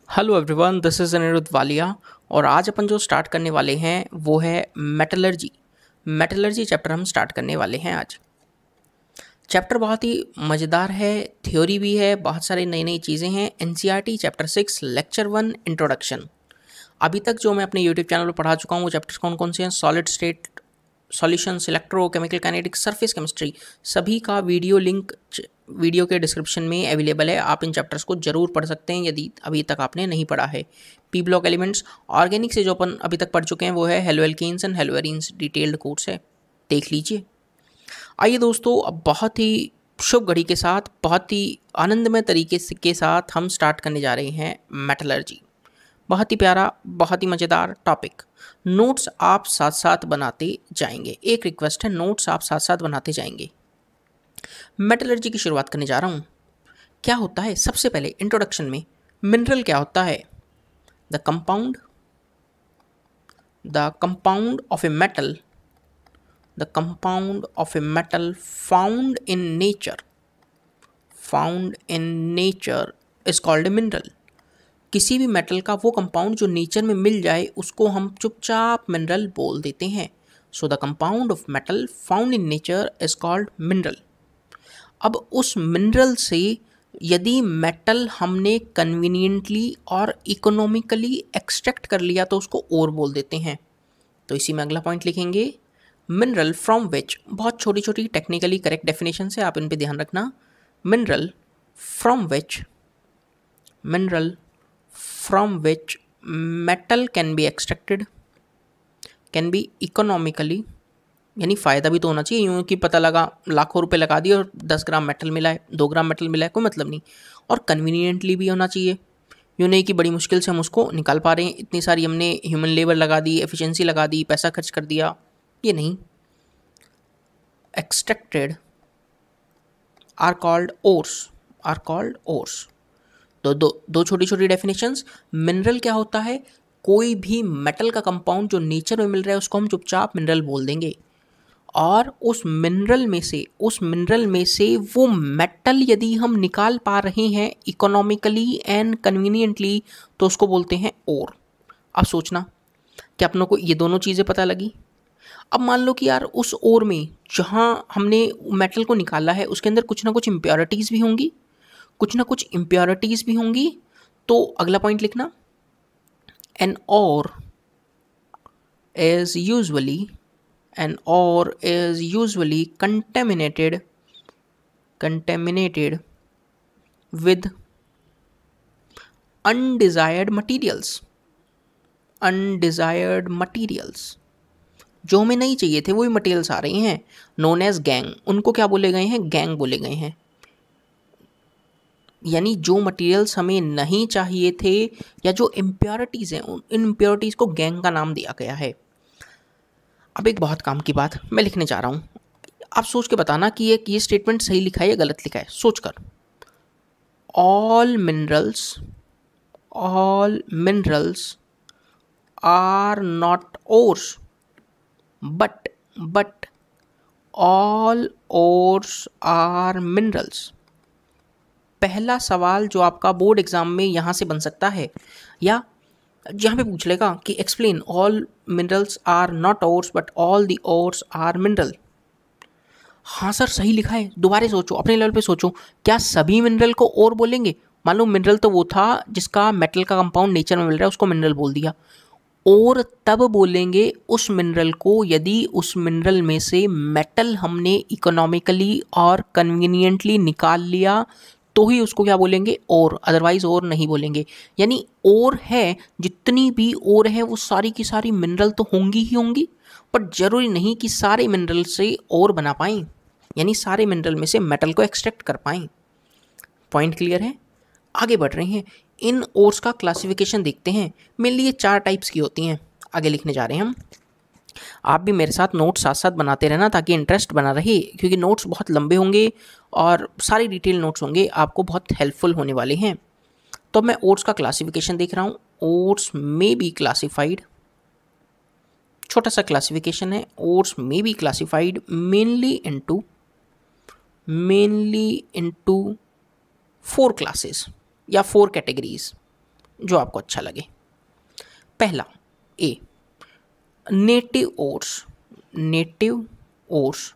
Hello everyone, this is Aniruddh Walia. और आज अपन जो स्टार्ट करने वाले हैं वो है मेटलर्जी। मेटलर्जी चैप्टर हम स्टार्ट करने वाले हैं आज। चैप्टर बहुत ही मज़ेदार है, थ्योरी भी है, बहुत सारी नई नई चीज़ें हैं। NCERT chapter 6 lecture 1 introduction. अभी तक जो मैं अपने यूट्यूब चैनल पर पढ़ा चुका हूँ वो चैप्टर्स कौन कौन से हैं? Solid state solutions, electrochemical kinetics, surface chemistry, सभी का वीडियो लिंक वीडियो के डिस्क्रिप्शन में अवेलेबल है। आप इन चैप्टर्स को जरूर पढ़ सकते हैं यदि अभी तक आपने नहीं पढ़ा है। पी ब्लॉक एलिमेंट्स, ऑर्गेनिक से जो अपन अभी तक पढ़ चुके हैं वो है haloalkanes and haloarenes, detailed course है, देख लीजिए। आइए दोस्तों, अब बहुत ही शुभ घड़ी के साथ, बहुत ही आनंदमय तरीके के साथ हम स्टार्ट करने जा रहे हैं मेटलर्जी। बहुत ही प्यारा, बहुत ही मज़ेदार टॉपिक। नोट्स आप साथ साथ बनाते जाएंगे। एक रिक्वेस्ट है, नोट्स आप साथ साथ बनाते जाएंगे। मेटलर्जी की शुरुआत करने जा रहा हूँ। क्या होता है? सबसे पहले इंट्रोडक्शन में मिनरल क्या होता है? The compound of a metal, the compound of a metal found in nature is called a mineral. किसी भी मेटल का वो कंपाउंड जो नेचर में मिल जाए उसको हम चुपचाप मिनरल बोल देते हैं। So the compound of metal found in nature is called mineral. अब उस मिनरल से यदि मेटल हमने कन्वीनियंटली और इकोनॉमिकली एक्सट्रैक्ट कर लिया तो उसको ओर बोल देते हैं। तो इसी में अगला पॉइंट लिखेंगे, मिनरल फ्रॉम विच। बहुत छोटी छोटी टेक्निकली करेक्ट डेफिनेशन है, आप इन पे ध्यान रखना। Mineral from which metal can be extracted, can be economically, यानी फ़ायदा भी तो होना चाहिए। यूँ कि पता लगा लाखों रुपए लगा दिए और 10 ग्राम मेटल मिला है, 2 ग्राम मेटल मिला है, कोई मतलब नहीं। और कन्वीनियंटली भी होना चाहिए। यूँ नहीं कि बड़ी मुश्किल से हम उसको निकाल पा रहे हैं, इतनी सारी हमने ह्यूमन लेबर लगा दी, एफिशिएंसी लगा दी, पैसा खर्च कर दिया, ये नहीं। Extracted are called ores. दो छोटी छोटी डेफिनेशंस। मिनरल क्या होता है? कोई भी मेटल का कंपाउंड जो नेचर में मिल रहा है उसको हम चुपचाप मिनरल बोल देंगे। और उस मिनरल में से वो मेटल यदि हम निकाल पा रहे हैं इकोनॉमिकली एंड कन्वीनियंटली तो उसको बोलते हैं ओर। अब सोचना कि अपनों को ये दोनों चीज़ें पता लगी। अब मान लो कि यार उस ओर में जहाँ हमने मेटल को निकाला है उसके अंदर कुछ ना कुछ इम्प्योरिटीज़ भी होंगी, तो अगला पॉइंट लिखना, an ore is usually contaminated with undesired materials। जो हमें नहीं चाहिए थे वही मटेरियल्स आ रहे हैं, नोन एज गैंग। उनको क्या बोले गए हैं? गैंग बोले गए हैं। यानी जो मटेरियल्स हमें नहीं चाहिए थे या जो इम्प्योरिटीज़ हैं, इन इम्प्योरिटीज़ को गैंग का नाम दिया गया है। अब एक बहुत काम की बात मैं लिखने जा रहा हूँ, आप सोच के बताना कि ये स्टेटमेंट सही लिखा है या गलत लिखा है, सोचकर। All minerals are not ores, but all ores are minerals. पहला सवाल जो आपका बोर्ड एग्जाम में यहाँ से बन सकता है, या जहाँ पे पूछ लेगा कि explain all minerals are not ores but all the ores are mineral. हाँ सर सही लिखा है, दोबारा सोचो, अपने लेवल पे सोचो, क्या सभी मिनरल को और बोलेंगे? मान लो मिनरल तो वो था जिसका मेटल का कंपाउंड नेचर में मिल रहा है, उसको मिनरल बोल दिया। और तब बोलेंगे उस मिनरल को यदि उस मिनरल में से मेटल हमने इकोनॉमिकली और कन्वीनियंटली निकाल लिया तो ही उसको क्या बोलेंगे? और, अदरवाइज और नहीं बोलेंगे। यानी और है, जितनी भी और है वो सारी की सारी मिनरल तो होंगी ही होंगी, बट जरूरी नहीं कि सारे मिनरल से और बना पाएँ, यानी सारे मिनरल में से मेटल को एक्सट्रैक्ट कर पाएँ। पॉइंट क्लियर है? आगे बढ़ रहे हैं, इन ओर्स का क्लासिफिकेशन देखते हैं। मेनली ये 4 टाइप्स की होती हैं, आगे लिखने जा रहे हैं हम। आप भी मेरे साथ नोट्स साथ साथ बनाते रहना ताकि इंटरेस्ट बना रहे, क्योंकि नोट्स बहुत लंबे होंगे और सारी डिटेल नोट्स होंगे, आपको बहुत हेल्पफुल होने वाले हैं। तो मैं ओर्स का क्लासिफिकेशन देख रहा हूँ। ओर्स में बी क्लासिफाइड, छोटा सा क्लासिफिकेशन है। ओर्स में be classified mainly into 4 classes या 4 कैटेगरीज। जो आपको अच्छा लगे। पहला ए, नेटिव ओर्स। नेटिव ओर्स,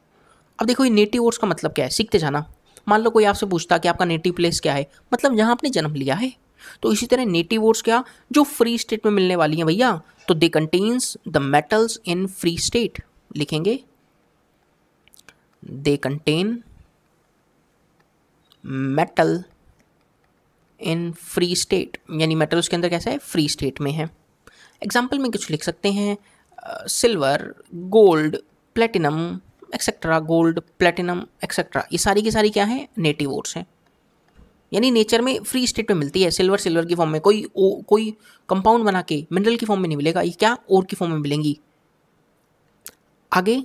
अब देखो ये नेटिव ओर्स का मतलब क्या है, सीखते जाना। मान लो कोई आपसे पूछता कि आपका नेटिव प्लेस क्या है, मतलब जहां आपने जन्म लिया है। तो इसी तरह नेटिव ओर्स क्या, जो फ्री स्टेट में मिलने वाली हैं भैया, तो they contains the metals in free state, लिखेंगे they contain metal in free state, यानी मेटल उसके अंदर कैसा है, फ्री स्टेट में है। एग्जाम्पल में कुछ लिख सकते हैं, silver, gold, platinum etcetera, gold, platinum etcetera, ये सारी की सारी क्या है, नेटिव ओर्स हैं। यानी नेचर में फ्री स्टेट में मिलती है। सिल्वर सिल्वर की फॉर्म में, कोई कंपाउंड बना के मिनरल की फॉर्म में नहीं मिलेगा, ये क्या ओर की फॉर्म में मिलेंगी। आगे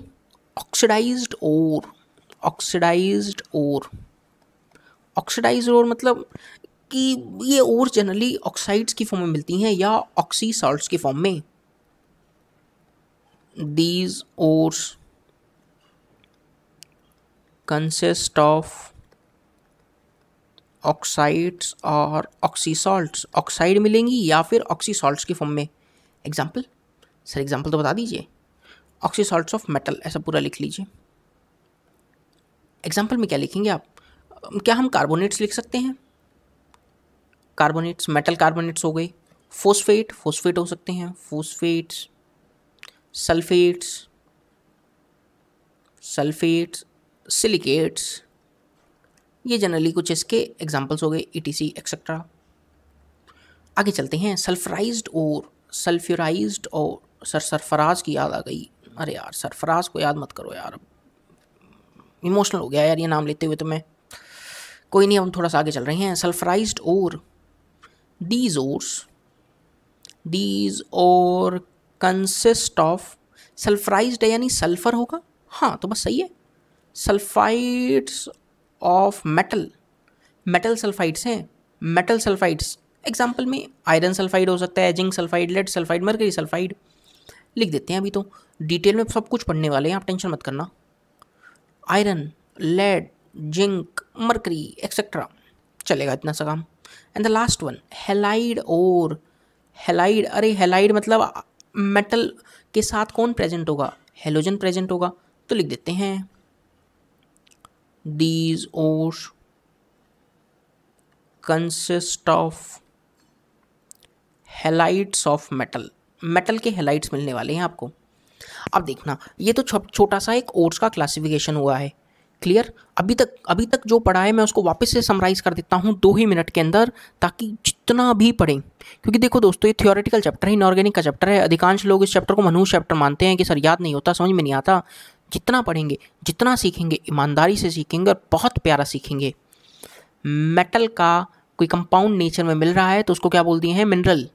ऑक्सीडाइज्ड ओर। ऑक्सीडाइज्ड ओर, ऑक्सीडाइज्ड ओर मतलब कि ये ओर जनरली ऑक्साइड्स की फॉर्म में मिलती हैं या ऑक्सी सॉल्ट्स की फॉर्म में। These ores consist of oxides और ऑक्सी सॉल्ट्स, ऑक्साइड मिलेंगी या फिर ऑक्सी सॉल्ट्स की फॉर्म में। एग्जाम्पल, सर एग्जाम्पल तो बता दीजिए। ऑक्सी सॉल्ट्स ऑफ मेटल, ऐसा पूरा लिख लीजिए। एग्जाम्पल में क्या लिखेंगे आप, क्या हम कार्बोनेट्स लिख सकते हैं, कार्बोनेट्स, मेटल कार्बोनेट्स हो गए। फोस्फेट, फोस्फेट हो सकते हैं, फोस्फेट्स, सल्फेट्स, सल्फेट्स, सिलिकेट्स, ये जनरली कुछ इसके एग्जाम्पल्स हो गए, ईटीसी एक्सेट्रा। आगे चलते हैं, सल्फराइज्ड और सल्फ्यूराइज्ड और, सर सरफराज की याद आ गई। अरे यार सरफराज को याद मत करो यार, इमोशनल हो गया यार ये नाम लेते हुए तो मैं। कोई नहीं, हम थोड़ा सा आगे चल रहे हैं। सल्फराइज्ड और, दीज और कंसिस्ट ऑफ, सल्फराइज्ड है यानी सल्फर होगा, हाँ तो बस सही है। Sulphides of metal, metal sulphides हैं, मेटल सल्फाइड्स। एग्जाम्पल में आयरन सल्फाइड हो सकता है, zinc sulphide, lead sulphide, mercury sulphide, लिख देते हैं। अभी तो डिटेल में सब कुछ पढ़ने वाले हैं, आप टेंशन मत करना। Iron, lead, zinc, mercury etcetera, चलेगा इतना सा काम। And the last one halide ore, halide, अरे हेलाइड मतलब मेटल के साथ कौन प्रेजेंट होगा, हेलोजन प्रेजेंट होगा, तो लिख देते हैं these ores consist of halides of metal, metal के हेलाइड्स मिलने वाले हैं आपको। अब देखना, ये तो छोटा सा एक ओर्स का क्लासिफिकेशन हुआ है, क्लियर। अभी तक जो पढ़ा है मैं उसको वापस से समराइज कर देता हूँ 2 ही मिनट के अंदर, ताकि जितना भी पढ़ें, क्योंकि देखो दोस्तों ये थियोरेटिकल चैप्टर है, इनऑर्गेनिक का चैप्टर है। अधिकांश लोग इस चैप्टर को मनहूस चैप्टर मानते हैं कि सर याद नहीं होता, समझ में नहीं आता। जितना पढ़ेंगे, जितना सीखेंगे, ईमानदारी से सीखेंगे और बहुत प्यारा सीखेंगे। मेटल का कोई कंपाउंड नेचर में मिल रहा है तो उसको क्या बोल दिए हैं, मिनरल।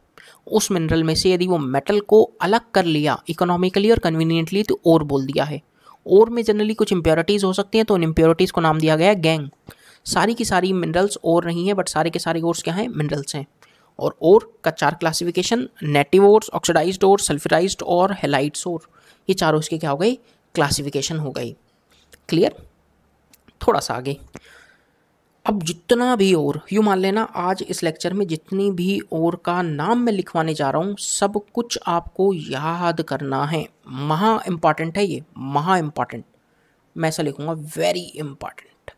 उस मिनरल में से यदि वो मेटल को अलग कर लिया इकोनॉमिकली और कन्वीनियंटली तो और बोल दिया है। और में जनरली कुछ इम्प्योरिटीज़ हो सकती हैं, तो उन इम्प्योरिटीज़ को नाम दिया गया है गैंग। सारी की सारी मिनरल्स और नहीं है, बट सारे के सारे ओर्स क्या हैं, मिनरल्स हैं। और का 4 क्लासिफिकेशन, नेटिव ओर्स, ऑक्सीडाइज्ड ओर, सल्फ्यूराइज्ड और हेलाइड्स ओर, ये चारों इसके क्या हो गई, क्लासिफिकेशन हो गई। क्लियर। थोड़ा सा आगे, अब जितना भी और यूँ मान लेना, आज इस लेक्चर में जितनी भी और का नाम मैं लिखवाने जा रहा हूँ सब कुछ आपको याद करना है। महा इम्पॉर्टेंट है ये, महा इम्पॉर्टेंट। मैं ऐसा लिखूँगा, वेरी इम्पॉर्टेंट।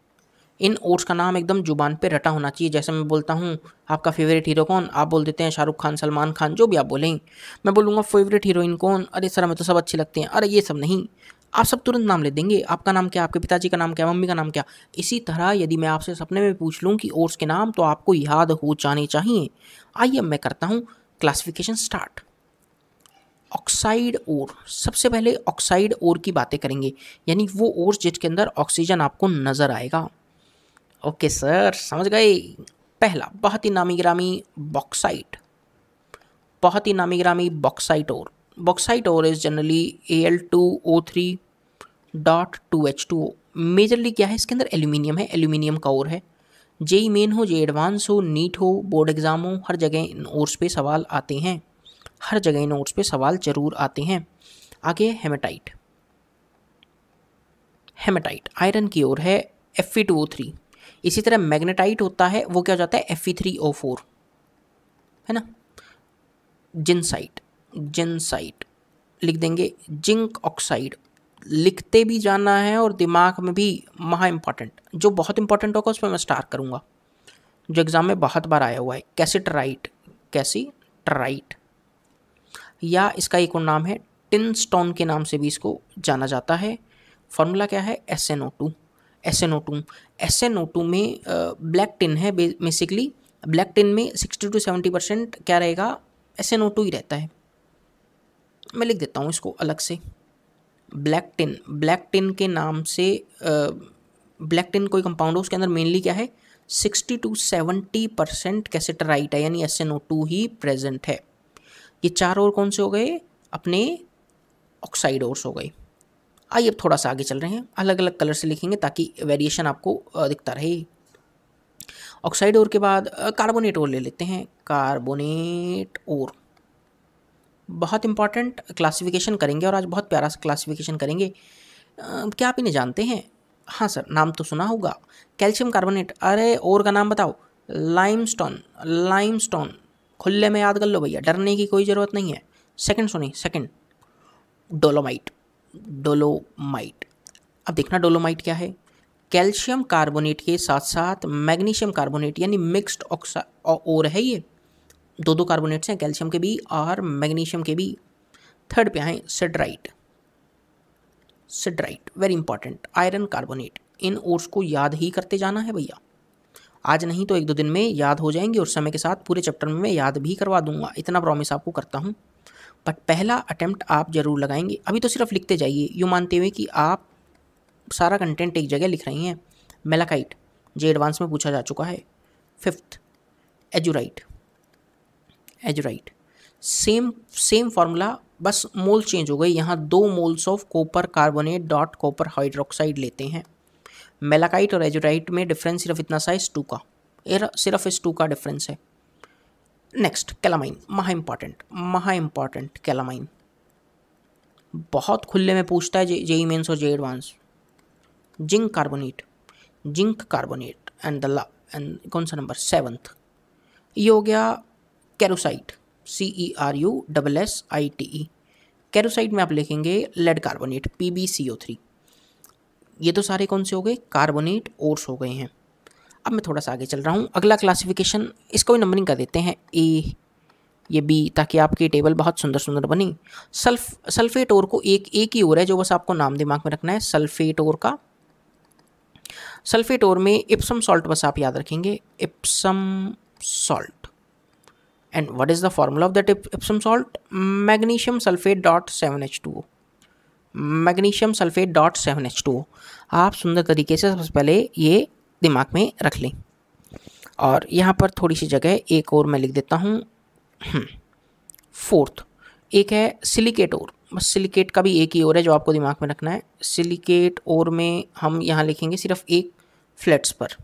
इन ओर्स का नाम एकदम जुबान पे रटा होना चाहिए। जैसे मैं बोलता हूँ आपका फेवरेट हीरो कौन, आप बोल देते हैं शाहरुख खान, सलमान खान, जो भी आप बोलें। मैं बोलूँगा फेवरेट हीरोइन कौन, अरे सर हमें तो सब अच्छे लगते हैं, अरे ये सब नहीं, आप सब तुरंत नाम ले देंगे। आपका नाम क्या, आपके पिताजी का नाम क्या, मम्मी का नाम क्या। इसी तरह यदि मैं आपसे सपने में पूछ लूँ कि ओर्स के नाम, तो आपको याद हो जाने चाहिए। आइए अब मैं करता हूँ क्लासिफिकेशन स्टार्ट। ऑक्साइड ओर, सबसे पहले ऑक्साइड ओर की बातें करेंगे, यानी वो ओर्स जिसके अंदर ऑक्सीजन आपको नज़र आएगा। ओके सर, समझ गए। पहला बहुत ही नामी गिरामी बॉक्साइट, बहुत ही नामी गिरामी bauxite ore. Bauxite ore is generally Al2O3.2H2O। Majorly क्या है, इसके अंदर एल्यूमिनियम है, एल्यूमिनियम का ओर है। जेई मेन हो, जे एडवांस हो, नीट हो, बोर्ड एग्जाम हो, हर जगह इन ओर्स पे सवाल आते हैं, हर जगह इन ओर्स पे सवाल जरूर आते हैं। आगे हेमेटाइट, हेमेटाइट आयरन की ओर है, Fe2O3। इसी तरह मैग्नेटाइट होता है, वो क्या हो जाता है, Fe3O4। है ना। जिनसाइट, जिनसाइट लिख देंगे। जिंक ऑक्साइड लिखते भी जाना है और दिमाग में भी महा इंपॉर्टेंट, जो बहुत इंपॉर्टेंट होगा उस पर मैं स्टार करूँगा, जो एग्ज़ाम में बहुत बार आया हुआ है। कैसिटराइट, कैसिटराइट, या इसका एक और नाम है टिन स्टोन के नाम से भी इसको जाना जाता है। फॉर्मूला क्या है? SnO2। SnO2, SnO2 में ब्लैक टिन है बेसिकली। ब्लैक टिन में 60 to 70% क्या रहेगा? SnO2 ही रहता है। मैं लिख देता हूँ इसको अलग से। ब्लैक टिन, ब्लैक टिन के नाम से ब्लैक टिन कोई कंपाउंड हो, उसके अंदर मेनली क्या है? 60 to 70% कैसेटराइट है, यानी SnO2 ही प्रेजेंट है। ये चार और कौन से हो गए? अपने ऑक्साइड ओर्स हो गए। आइए अब थोड़ा सा आगे चल रहे हैं, अलग अलग कलर से लिखेंगे ताकि वेरिएशन आपको दिखता रहे। ऑक्साइड ओर के बाद कार्बोनेट ओर ले लेते हैं। कार्बोनेट ओर बहुत इंपॉर्टेंट क्लासिफिकेशन करेंगे, और आज बहुत प्यारा सा क्लासिफिकेशन करेंगे। क्या आप इन्हें जानते हैं? हाँ सर, नाम तो सुना होगा। कैल्शियम कार्बोनेट, अरे और का नाम बताओ। लाइमस्टोन, लाइमस्टोन खुले में याद कर लो भैया, डरने की कोई ज़रूरत नहीं है। सेकंड सुनिए, सेकंड डोलोमाइट, डोलोमाइट। अब देखना डोलोमाइट क्या है। कैल्शियम कार्बोनेट के साथ साथ मैग्नीशियम कार्बोनेट यानी मिक्स्ड ऑक्साइड और है ये। दो दो कार्बोनेट्स हैं, कैल्शियम के भी और मैग्नीशियम के भी। थर्ड पे आए siderite, siderite very important. Iron carbonate. इन ओर्स को याद ही करते जाना है भैया, आज नहीं तो एक दो दिन में याद हो जाएंगे, और समय के साथ पूरे चैप्टर में मैं याद भी करवा दूंगा, इतना प्रॉमिस आपको करता हूँ। बट पहला अटेम्प्ट आप जरूर लगाएंगे। अभी तो सिर्फ लिखते जाइए, यूँ मानते हुए कि आप सारा कंटेंट एक जगह लिख रही हैं। मेलाकाइट जे एडवांस में पूछा जा चुका है। फिफ्थ एजुराइट, एजुराइट सेम फार्मूला, बस मोल चेंज हो गई। यहाँ 2 moles of copper carbonate dot copper hydroxide लेते हैं। मेलाकाइट और एजुराइट में डिफरेंस सिर्फ इतना सा है, S2 का, सिर्फ S2 का डिफरेंस है। नेक्स्ट कैलामाइन, महा इंपॉर्टेंट कैलामाइन बहुत खुले में पूछता है जेई मेंस और J advanced. Zinc carbonate, zinc carbonate and कौन सा नंबर? 7th। ये हो गया कैरोसाइट, CERUSSITE। कैरोसाइट में आप लिखेंगे लेड कार्बोनेट, PbCO3। ये तो सारे कौन से हो गए? कार्बोनेट ओर्स हो गए हैं। अब मैं थोड़ा सा आगे चल रहा हूँ। अगला क्लासिफिकेशन, इसको भी नंबरिंग कर देते हैं A, ये B, ताकि आपकी टेबल बहुत सुंदर सुंदर बनी। सल्फेट ओर को एक ही ओर है, जो बस आपको नाम दिमाग में रखना है सल्फेट ओर का। सल्फेट ओर में इप्सम सॉल्ट बस आप याद रखेंगे, Epsom salt. And what is the formula of that Epsom salt? Magnesium sulphate dot 7H2O, magnesium sulphate dot 7H2O। आप सुंदर तरीके से सबसे पहले ये दिमाग में रख लें। और यहाँ पर थोड़ी सी जगह एक और मैं लिख देता हूँ। 4th एक है सिलिकेट ओर, बस सिलिकेट का भी एक ही ओर है जो आपको दिमाग में रखना है। सिलिकेट ओर में हम यहाँ लिखेंगे सिर्फ एक फ्लैट्स पर,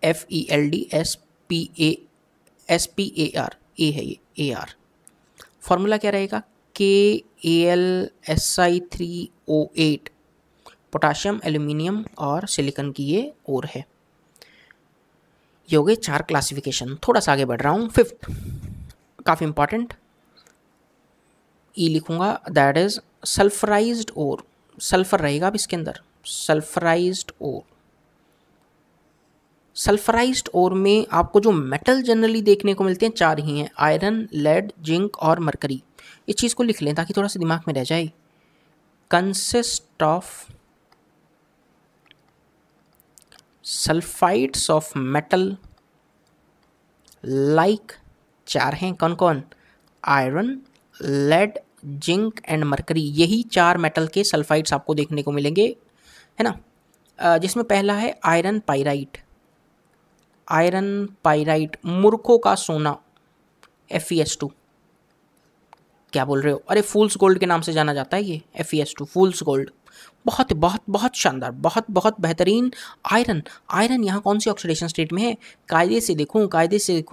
FELDSPAR, ए है ये, AR। फॉर्मूला क्या रहेगा? KAlSi3O8, पोटाशियम, एल्यूमिनियम और सिलिकॉन की ये ओर है। ये हो गए 4 क्लासिफिकेशन। थोड़ा सा आगे बढ़ रहा हूँ। 5th काफ़ी इंपॉर्टेंट, E लिखूंगा, दैट इज सल्फराइज्ड ओर। सल्फर रहेगा अब इसके अंदर, सल्फराइज्ड ओर। सल्फराइज्ड ओर में आपको जो मेटल जनरली देखने को मिलते हैं 4 ही हैं, आयरन, लेड, जिंक और मरकरी। इस चीज़ को लिख लें ताकि थोड़ा सा दिमाग में रह जाए। Consist of sulphides of metal like, 4 हैं, कौन कौन? Iron, lead, zinc and mercury. यही 4 मेटल के सल्फाइड्स आपको देखने को मिलेंगे, है ना। जिसमें पहला है आयरन पाइराइट, आयरन पाइराइट, मूर्खों का सोना, FeS2। क्या बोल रहे हो? अरे फूल्स गोल्ड के नाम से जाना जाता है ये, FeS2 फूल्स गोल्ड। बहुत बहुत बहुत शानदार, बहुत बहुत बेहतरीन। आयरन, आयरन यहाँ कौन सी ऑक्सीडेशन स्टेट में है? कायदे से देखो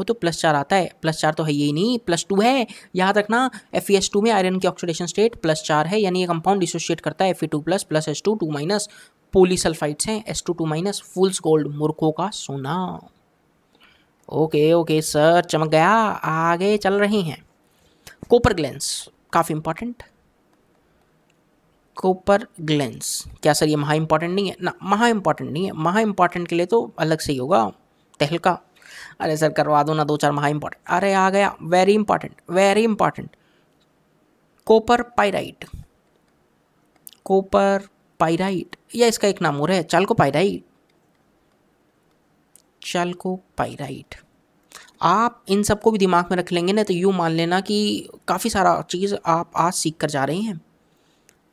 तो +4 आता है। +4 तो है यही नहीं, +2 है, याद रखना। FeS2 में आयरन की ऑक्सीडेशन स्टेट +4 है, यानी ये कंपाउंड डिसोशिएट करता है Fe2+ +H2 2- पॉलीसल्फाइड्स हैं, S2 - फूल्स गोल्ड, मूर्खों का सोना। ओके ओके सर, चमक गया। आगे चल रही हैं। कॉपर ग्लैंस, काफ़ी इंपॉर्टेंट। कॉपर ग्लैंस, क्या सर ये महा इंपॉर्टेंट नहीं है ना? महा इंपॉर्टेंट नहीं है, महा इंपॉर्टेंट के लिए तो अलग से ही होगा, तहलका। अरे सर करवा दो ना 2-4 महा इंपॉर्टेंट। अरे आ गया, very important, very important. Copper pyrite, copper pyrite, या इसका एक नाम और है, चाल्कोपाइराइट, चाल्कोपाइराइट। आप इन सबको भी दिमाग में रख लेंगे ना तो यूँ मान लेना कि काफ़ी सारा चीज़ आप आज सीख कर जा रहे हैं।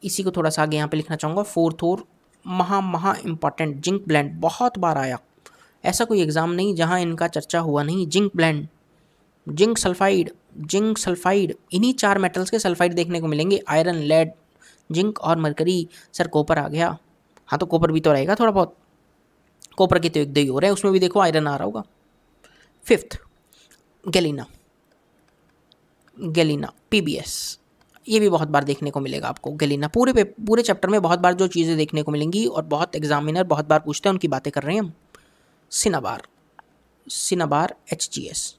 इसी को थोड़ा सा आगे यहाँ पे लिखना चाहूँगा। फोर्थ और महा इम्पॉर्टेंट, जिंक ब्लेंड, बहुत बार आया। ऐसा कोई एग्ज़ाम नहीं जहाँ इनका चर्चा हुआ नहीं। Zinc blende, zinc sulphide, zinc sulphide, इन्हीं 4 मेटल्स के सल्फाइड देखने को मिलेंगे, आयरन, लेड, जिंक और मरकरी। सर कॉपर आ गया, हाँ तो कॉपर भी तो रहेगा थोड़ा बहुत। कॉपर के तो 1-2 ही हो रहे हैं, उसमें भी देखो आयरन आ रहा होगा। 5th गैलीना, गैलीना PBS, ये भी बहुत बार देखने को मिलेगा आपको। गैलीना पूरे चैप्टर में बहुत बार जो चीज़ें देखने को मिलेंगी और बहुत एग्जामिनर बहुत बार पूछते हैं, उनकी बातें कर रहे हैं हम। सिनाबार, सिनाबार HGS,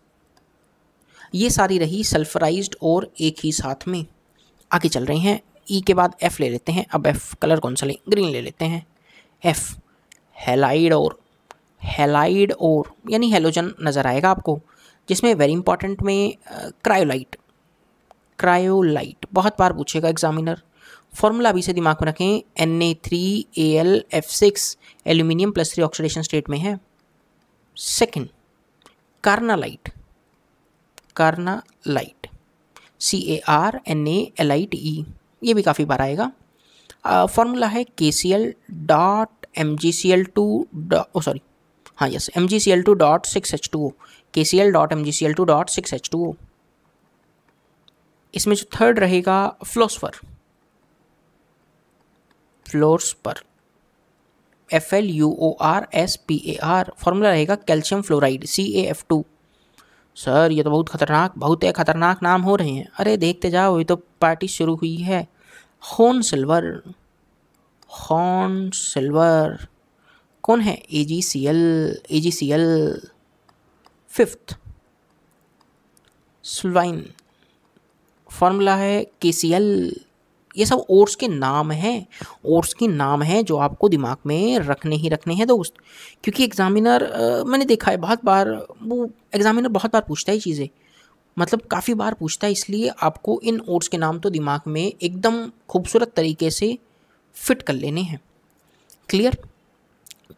ये सारी रही सल्फराइज्ड और एक ही साथ में। आगे चल रहे हैं। ई के बाद F ले लेते हैं। अब F कलर कौन सा लें? ग्रीन ले लेते हैं। F हैलाइड और, हैलाइड और यानी हेलोजन नज़र आएगा आपको, जिसमें वेरी इंपॉर्टेंट में क्रायोलाइट, क्रायोलाइट बहुत बार पूछेगा एग्जामिनर। फॉर्मूला अभी से दिमाग में रखें, Na3Al(F6), एल्यूमिनियम +3 ऑक्सीडेशन स्टेट में है। सेकंड कार्नालाइट, कार्नालाइट CaRNaLite, ये भी काफ़ी बार आएगा। फॉर्मूला है MgCl.6H2O, KCl.MgCl2.6H2O। इसमें जो थर्ड रहेगा फ्लोस्फर, फ्लोस्पर, FLUORSPAR, फॉर्मूला रहेगा कैल्शियम फ्लोराइड, CaF2। सर ये तो बहुत खतरनाक नाम हो रहे हैं। अरे देखते जाओ, ये तो पार्टी शुरू हुई है। हॉर्न सिल्वर, हॉर्न सिल्वर कौन है? AgCl। 5th स्ल्वाइन, फॉर्मूला है KCl। ये सब ओर्स के नाम हैं, ओर्स के नाम हैं जो आपको दिमाग में रखने हैं दोस्त, क्योंकि एग्जामिनर मैंने देखा है बहुत बार, वो एग्जामिनर बहुत बार पूछता है चीज़ें, मतलब काफ़ी बार पूछता है, इसलिए आपको इन ओर्स के नाम तो दिमाग में एकदम खूबसूरत तरीके से फिट कर लेने हैं। क्लियर?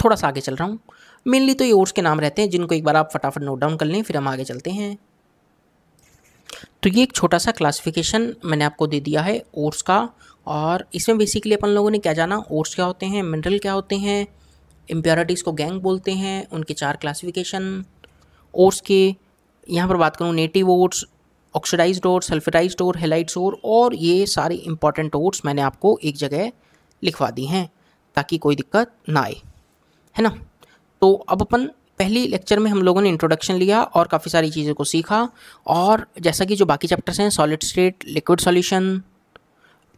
थोड़ा सा आगे चल रहा हूँ। मेनली तो ये ओर्स के नाम रहते हैं जिनको एक बार आप फटाफट नोट डाउन कर लें, फिर हम आगे चलते हैं। तो ये एक छोटा सा क्लासिफिकेशन मैंने आपको दे दिया है ओर्स का, और इसमें बेसिकली अपन लोगों ने क्या जाना, ओर्स क्या होते हैं, मिनरल क्या होते हैं, इम्प्योरिटीज़ को गैंग बोलते हैं, उनके 4 क्लासिफिकेशन ओर्स के। यहाँ पर बात करूँ नेटिव ओर्स, ऑक्सीडाइज्ड ओर्स, सल्फराइज्ड ओर, हैलाइड्स ओर, और ये सारे इंपॉर्टेंट ओर्स मैंने आपको एक जगह लिखवा दी हैं ताकि कोई दिक्कत ना आए, है ना। तो अब अपन पहली लेक्चर में हम लोगों ने इंट्रोडक्शन लिया और काफ़ी सारी चीज़ों को सीखा, और जैसा कि जो बाकी चैप्टर्स हैं, solid state, liquid solution,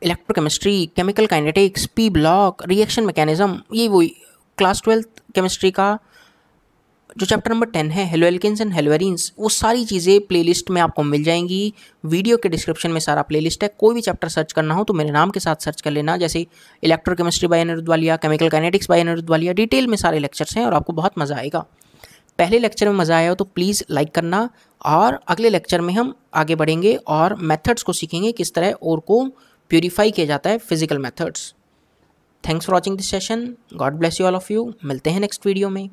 electrochemistry, chemical kinetics, P block, reaction mechanism, ये वही क्लास 12th केमिस्ट्री का जो चैप्टर नंबर 10 है, हेलोएल्केन्स एंड हेलोएरीन्स, वो सारी चीज़ें प्लेलिस्ट में आपको मिल जाएंगी। वीडियो के डिस्क्रिप्शन में सारा प्लेलिस्ट है। कोई भी चैप्टर सर्च करना हो तो मेरे नाम के साथ सर्च कर लेना, जैसे electrochemistry by Aniruddh Walia, chemical kinetics by Aniruddh Walia, detail में सारे लेक्चर्स हैं और आपको बहुत मज़ा आएगा। पहले लेक्चर में मज़ा आया हो तो प्लीज़ लाइक करना, और अगले लेक्चर में हम आगे बढ़ेंगे और मेथड्स को सीखेंगे, किस तरह और को प्योरीफाई किया जाता है, physical methods. Thanks for watching this session. God bless you all of you. मिलते हैं नेक्स्ट वीडियो में।